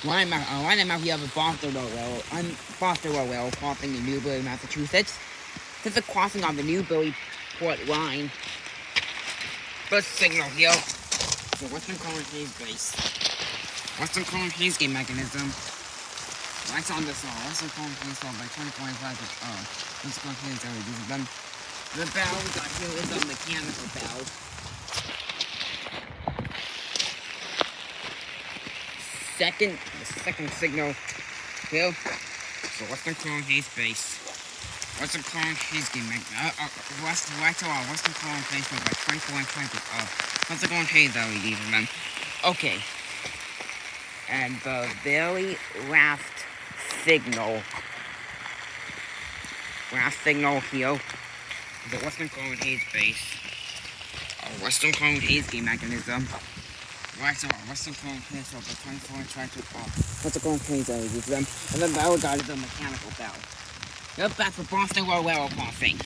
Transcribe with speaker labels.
Speaker 1: Why am I here with Boston Railroad crossing in Newbury, Massachusetts. This is a crossing on the Newbury Port line. First signal here. So Western Current Haze base. Western Current Haze gate mechanism. Lights on this Western Current Haze by 2025. Western Current Haze LEDs. Then the bell we got here is a mechanical bell. Second signal here. So Western Current Haze base. Western Current Haze gate mechanism. Western Current Haze by 2025. Western Current Haze LEDs. Then okay. And the very last signal here is the Western Current Haze base. Western Current Haze gate mechanism. Western Current Haze by 2025. Western Current Haze LEDs. And then the other guy is a mechanical bell. Yep, that's the Boston Railroad crossing.